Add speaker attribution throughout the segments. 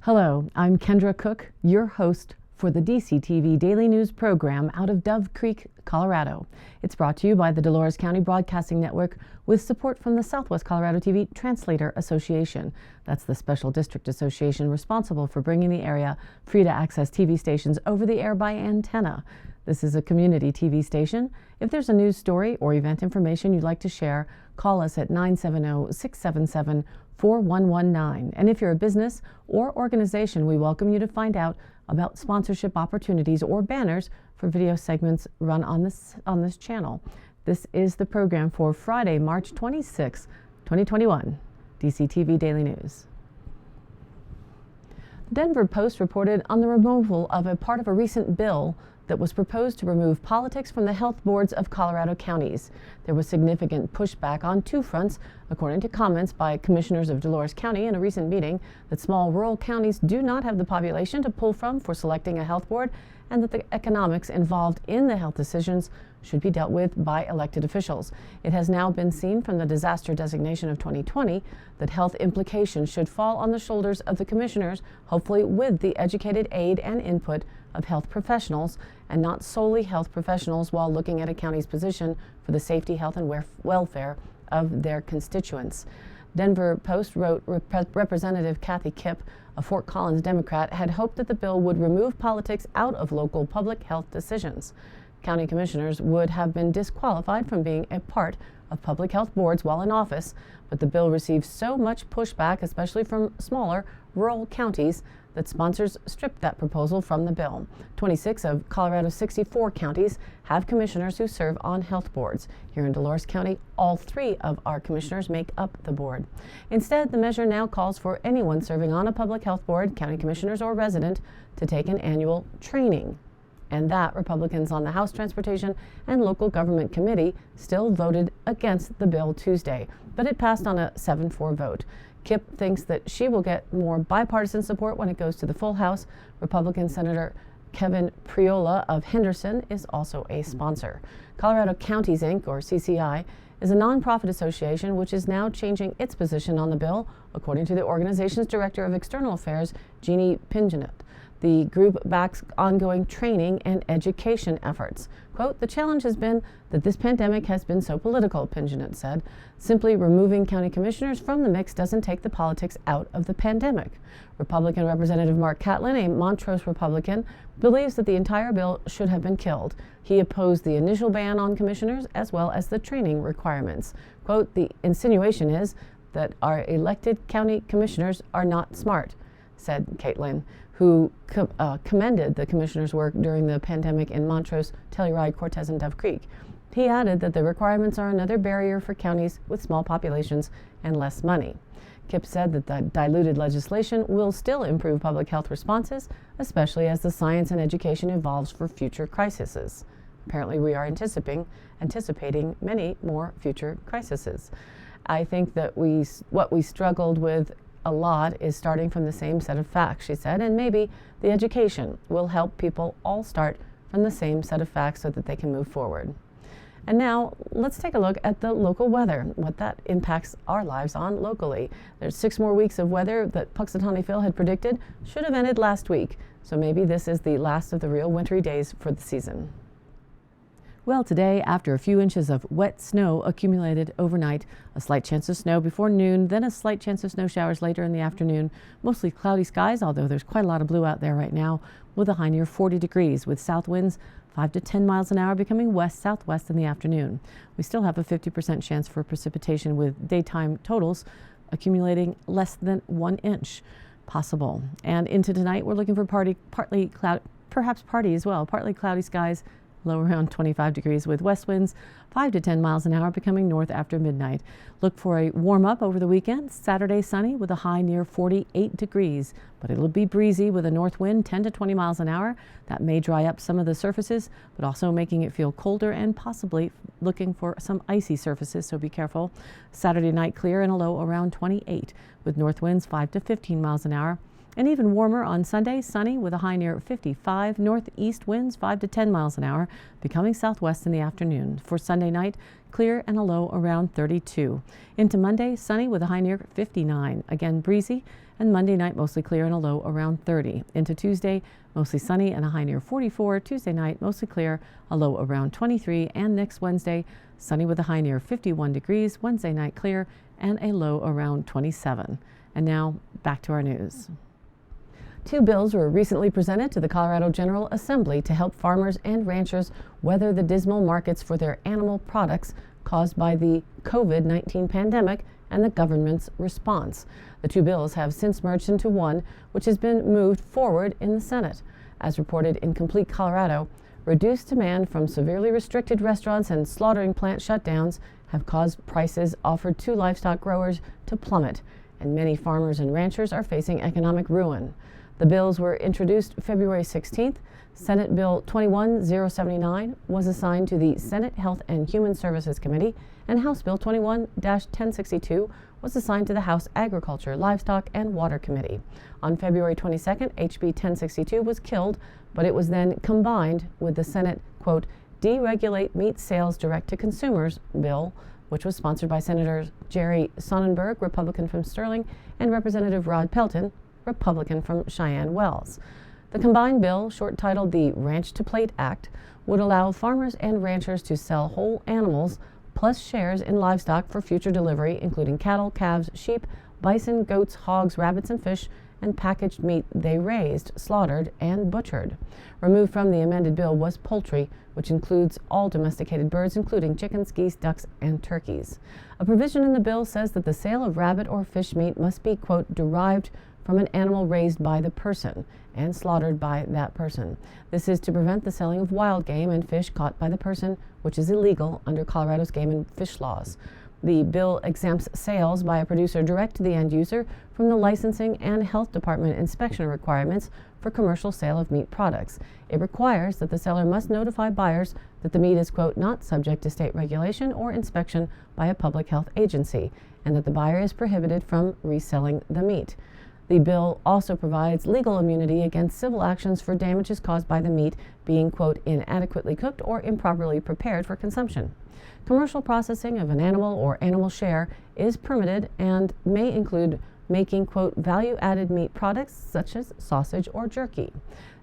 Speaker 1: Hello, I'm Kendra Cook, your host for the DCTV Daily News program out of Dove Creek, Colorado. It's brought to you by the Dolores County Broadcasting Network with support from the Southwest Colorado TV Translator Association. That's the special district association responsible for bringing the area free-to-access TV stations over the air by antenna. This is a community TV station. If there's a news story or event information you'd like to share, call us at 970-677-4119. And if you're a business or organization, we welcome you to find out about sponsorship opportunities or banners for video segments run on this channel. This is the program for Friday, March 26, 2021. DCTV Daily News. The Denver Post reported on the removal of a part of a recent bill that was proposed to remove politics from the health boards of Colorado counties. There was significant pushback on two fronts, according to comments by commissioners of Dolores County in a recent meeting, that small rural counties do not have the population to pull from for selecting a health board, and that the economics involved in the health decisions should be dealt with by elected officials. It has now been seen from the disaster designation of 2020 that health implications should fall on the shoulders of the commissioners, hopefully with the educated aid and input of health professionals, and not solely health professionals, while looking at a county's position for the safety, health, and welfare of their constituents. Denver Post wrote Representative Kathy Kipp, a Fort Collins Democrat, had hoped that the bill would remove politics out of local public health decisions. County commissioners would have been disqualified from being a part of public health boards while in office, but the bill received so much pushback, especially from smaller rural counties, that sponsors stripped that proposal from the bill. 26 of Colorado's 64 counties have commissioners who serve on health boards. Here in Dolores County, all 3 of our commissioners make up the board. Instead, the measure now calls for anyone serving on a public health board, county commissioners or resident, to take an annual training. And that Republicans on the House Transportation and Local Government Committee still voted against the bill Tuesday, but it passed on a 7-4 vote. Kipp thinks that she will get more bipartisan support when it goes to the full House. Republican Senator Kevin Priola of Henderson is also a sponsor. Colorado Counties, Inc., or CCI, is a nonprofit association which is now changing its position on the bill, according to the organization's Director of External Affairs, Jeannie Pingenot. The group backs ongoing training and education efforts. Quote, "The challenge has been that this pandemic has been so political," Pingenot said. "Simply removing county commissioners from the mix doesn't take the politics out of the pandemic." Republican Representative Mark Catlin, a Montrose Republican, believes that the entire bill should have been killed. He opposed the initial ban on commissioners as well as the training requirements. Quote, "The insinuation is that our elected county commissioners are not smart," said Caitlin, who commended the commissioners' work during the pandemic in Montrose, Telluride, Cortez, and Dove Creek. He added that the requirements are another barrier for counties with small populations and less money. Kipp said that the diluted legislation will still improve public health responses, especially as the science and education evolves for future crises. Apparently, we are anticipating many more future crises. I think that what we struggled with a lot is starting from the same set of facts, she said, and maybe the education will help people all start from the same set of facts so that they can move forward. And now let's take a look at the local weather, what that impacts our lives on locally. There's 6 more weeks of weather that Puxatawny Phil had predicted should have ended last week, so maybe this is the last of the real wintry days for the season. Well, today, after a few inches of wet snow accumulated overnight, a slight chance of snow before noon, then a slight chance of snow showers later in the afternoon. Mostly cloudy skies, although there's quite a lot of blue out there right now, with a high near 40 degrees, with south winds 5 to 10 miles an hour becoming west-southwest in the afternoon. We still have a 50% chance for precipitation, with daytime totals accumulating less than 1 inch possible. And into tonight, we're looking for partly cloudy skies, low around 25 degrees, with west winds 5 to 10 miles an hour becoming north after midnight. Look for a warm up over the weekend. Saturday sunny with a high near 48 degrees, but it'll be breezy with a north wind 10 to 20 miles an hour. That may dry up some of the surfaces, but also making it feel colder and possibly looking for some icy surfaces, so be careful. Saturday night clear and a low around 28 with north winds 5 to 15 miles an hour. And even warmer on Sunday, sunny with a high near 55, northeast winds 5 to 10 miles an hour, becoming southwest in the afternoon. For Sunday night, clear and a low around 32. Into Monday, sunny with a high near 59, again breezy, And Monday night, mostly clear and a low around 30. Into Tuesday, mostly sunny and a high near 44. Tuesday night, mostly clear, a low around 23. And next Wednesday, sunny with a high near 51 degrees. Wednesday night, clear and a low around 27. And now back to our news. Two bills were recently presented to the Colorado General Assembly to help farmers and ranchers weather the dismal markets for their animal products caused by the COVID-19 pandemic and the government's response. The two bills have since merged into one, which has been moved forward in the Senate. As reported in Complete Colorado, reduced demand from severely restricted restaurants and slaughtering plant shutdowns have caused prices offered to livestock growers to plummet, and many farmers and ranchers are facing economic ruin. The bills were introduced February 16th. Senate Bill 21-079 was assigned to the Senate Health and Human Services Committee, and House Bill 21-1062 was assigned to the House Agriculture, Livestock, and Water Committee. On February 22nd, HB 1062 was killed, but it was then combined with the Senate, quote, Deregulate Meat Sales Direct to Consumers bill, which was sponsored by Senators Jerry Sonnenberg, Republican from Sterling, and Representative Rod Pelton, Republican from Cheyenne Wells. The combined bill, short-titled the Ranch to Plate Act, would allow farmers and ranchers to sell whole animals plus shares in livestock for future delivery, including cattle, calves, sheep, bison, goats, hogs, rabbits, and fish, and packaged meat they raised, slaughtered, and butchered. Removed from the amended bill was poultry, which includes all domesticated birds, including chickens, geese, ducks, and turkeys. A provision in the bill says that the sale of rabbit or fish meat must be, quote, derived from an animal raised by the person and slaughtered by that person. This is to prevent the selling of wild game and fish caught by the person, which is illegal under Colorado's game and fish laws. The bill exempts sales by a producer direct to the end user from the licensing and health department inspection requirements for commercial sale of meat products. It requires that the seller must notify buyers that the meat is, quote, not subject to state regulation or inspection by a public health agency, and that the buyer is prohibited from reselling the meat. The bill also provides legal immunity against civil actions for damages caused by the meat being, quote, inadequately cooked or improperly prepared for consumption. Commercial processing of an animal or animal share is permitted and may include making, quote, value-added meat products such as sausage or jerky.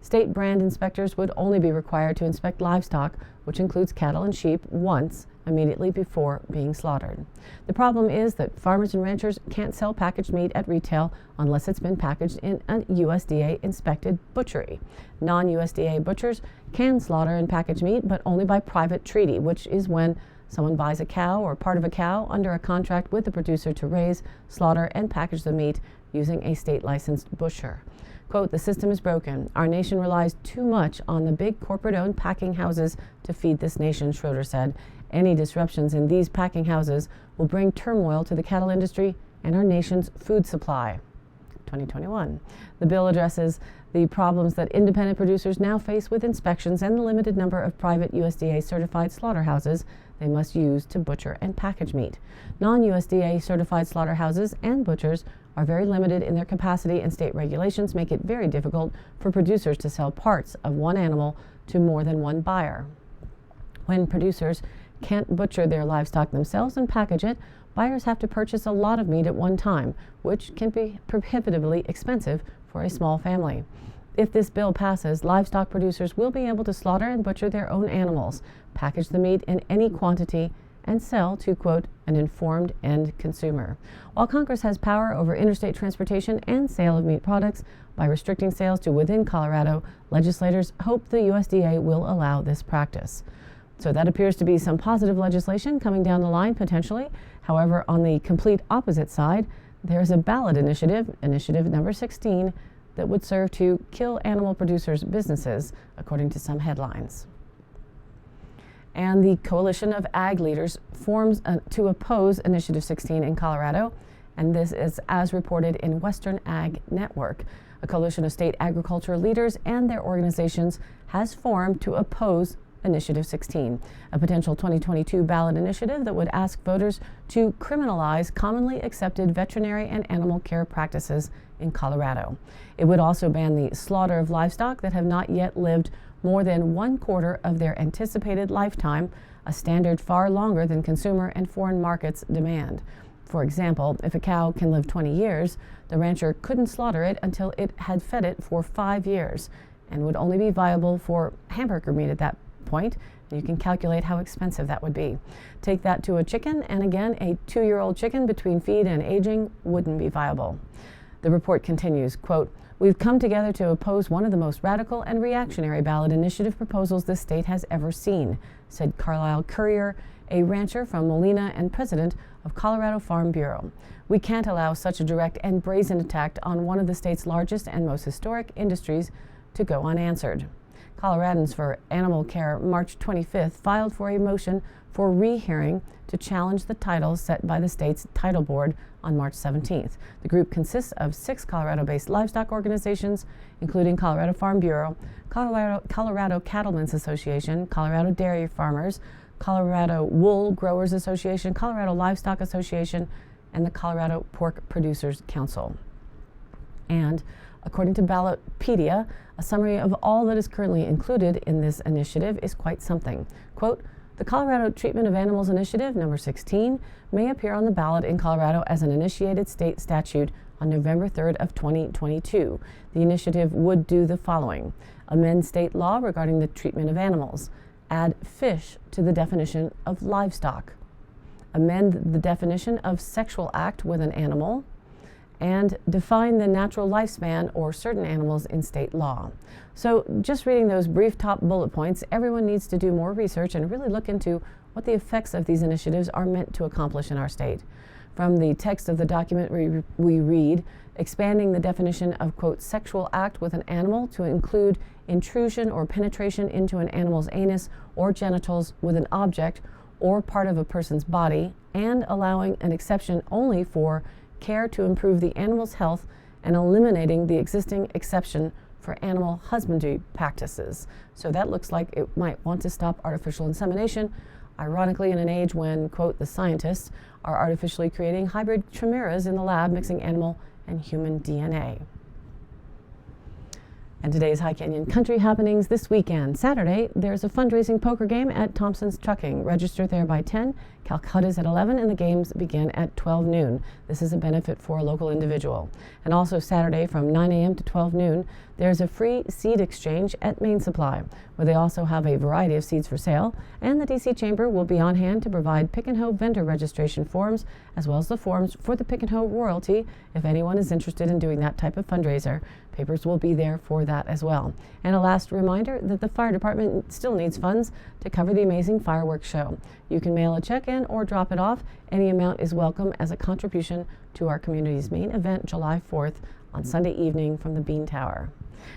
Speaker 1: State brand inspectors would only be required to inspect livestock, which includes cattle and sheep, once immediately before being slaughtered. The problem is that farmers and ranchers can't sell packaged meat at retail unless it's been packaged in a USDA-inspected butchery. Non-USDA butchers can slaughter and package meat, but only by private treaty, which is when someone buys a cow or part of a cow under a contract with the producer to raise, slaughter, and package the meat using a state-licensed butcher. Quote, the system is broken. Our nation relies too much on the big corporate-owned packing houses to feed this nation, Schroeder said. Any disruptions in these packing houses will bring turmoil to the cattle industry and our nation's food supply. 2021. The bill addresses the problems that independent producers now face with inspections and the limited number of private USDA-certified slaughterhouses they must use to butcher and package meat. Non-USDA-certified slaughterhouses and butchers are very limited in their capacity, and state regulations make it very difficult for producers to sell parts of one animal to more than one buyer. When producers can't butcher their livestock themselves and package it, buyers have to purchase a lot of meat at one time, which can be prohibitively expensive for a small family. If this bill passes, livestock producers will be able to slaughter and butcher their own animals, package the meat in any quantity, and sell to, quote, an informed end consumer. While Congress has power over interstate transportation and sale of meat products, by restricting sales to within Colorado, legislators hope the USDA will allow this practice. So that appears to be some positive legislation coming down the line potentially. However, on the complete opposite side, there's a ballot initiative, initiative number 16, that would serve to kill animal producers' businesses, according to some headlines. And the Coalition of Ag Leaders forms to oppose Initiative 16 in Colorado, and this is as reported in Western Ag Network. A coalition of state agriculture leaders and their organizations has formed to oppose Initiative 16, a potential 2022 ballot initiative that would ask voters to criminalize commonly accepted veterinary and animal care practices in Colorado. It would also ban the slaughter of livestock that have not yet lived more than 1/4 of their anticipated lifetime, a standard far longer than consumer and foreign markets demand. For example, if a cow can live 20 years, the rancher couldn't slaughter it until it had fed it for 5 years and would only be viable for hamburger meat at that point. You can calculate how expensive that would be. Take that to a chicken, and again, a 2-year-old chicken between feed and aging wouldn't be viable. The report continues, quote, "We've come together to oppose one of the most radical and reactionary ballot initiative proposals this state has ever seen," said Carlisle Currier, a rancher from Molina and president of Colorado Farm Bureau. "We can't allow such a direct and brazen attack on one of the state's largest and most historic industries to go unanswered." Coloradans for Animal Care March 25th filed for a motion for rehearing to challenge the titles set by the state's title board on March 17th. The group consists of 6 Colorado-based livestock organizations, including Colorado Farm Bureau, Colorado Cattlemen's Association, Colorado Dairy Farmers, Colorado Wool Growers Association, Colorado Livestock Association, and the Colorado Pork Producers Council. And according to Ballotpedia, a summary of all that is currently included in this initiative is quite something. Quote, "The Colorado Treatment of Animals Initiative, number 16, may appear on the ballot in Colorado as an initiated state statute on November 3rd of 2022. The initiative would do the following: amend state law regarding the treatment of animals, add fish to the definition of livestock, amend the definition of sexual act with an animal, and define the natural lifespan or certain animals in state law." So just reading those brief top bullet points, everyone needs to do more research and really look into what the effects of these initiatives are meant to accomplish in our state. From the text of the document we read, expanding the definition of, quote, "sexual act with an animal" to include intrusion or penetration into an animal's anus or genitals with an object or part of a person's body, and allowing an exception only for care to improve the animal's health, and eliminating the existing exception for animal husbandry practices. So that looks like it might want to stop artificial insemination, ironically in an age when, quote, "the scientists are artificially creating hybrid chimeras in the lab, mixing animal and human DNA." And today's High Canyon Country happenings this weekend. Saturday, there's a fundraising poker game at Thompson's Trucking. Register there by 10. Calcutta's at 11, and the games begin at 12 noon. This is a benefit for a local individual. And also Saturday from 9 a.m. to 12 noon, there's a free seed exchange at Main Supply, where they also have a variety of seeds for sale. And the DC Chamber will be on hand to provide Pick and Hoe vendor registration forms, as well as the forms for the Pick and Hoe royalty if anyone is interested in doing that type of fundraiser. Papers will be there for that as well. And a last reminder that the fire department still needs funds to cover the amazing fireworks show. You can mail a check in or drop it off. Any amount is welcome as a contribution to our community's main event July 4th on Sunday evening from the Bean Tower.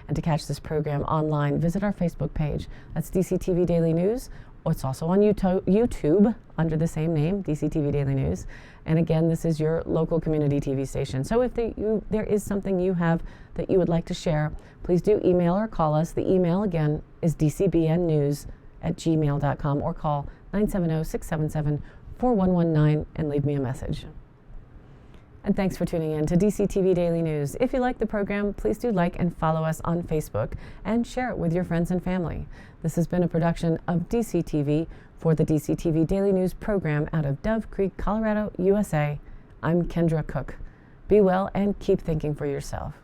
Speaker 1: And to catch this program online, visit our Facebook page. That's DCTV Daily News. It's also on YouTube under the same name, DCTV Daily News. And again, this is your local community TV station. So if there is something you have that you would like to share, please do email or call us. The email again is dcbnnews@gmail.com, or call 970-677-4119 and leave me a message. And thanks for tuning in to DCTV Daily News. If you like the program, please do like and follow us on Facebook and share it with your friends and family. This has been a production of DCTV for the DCTV Daily News program out of Dove Creek, Colorado, USA. I'm Kendra Cook. Be well and keep thinking for yourself.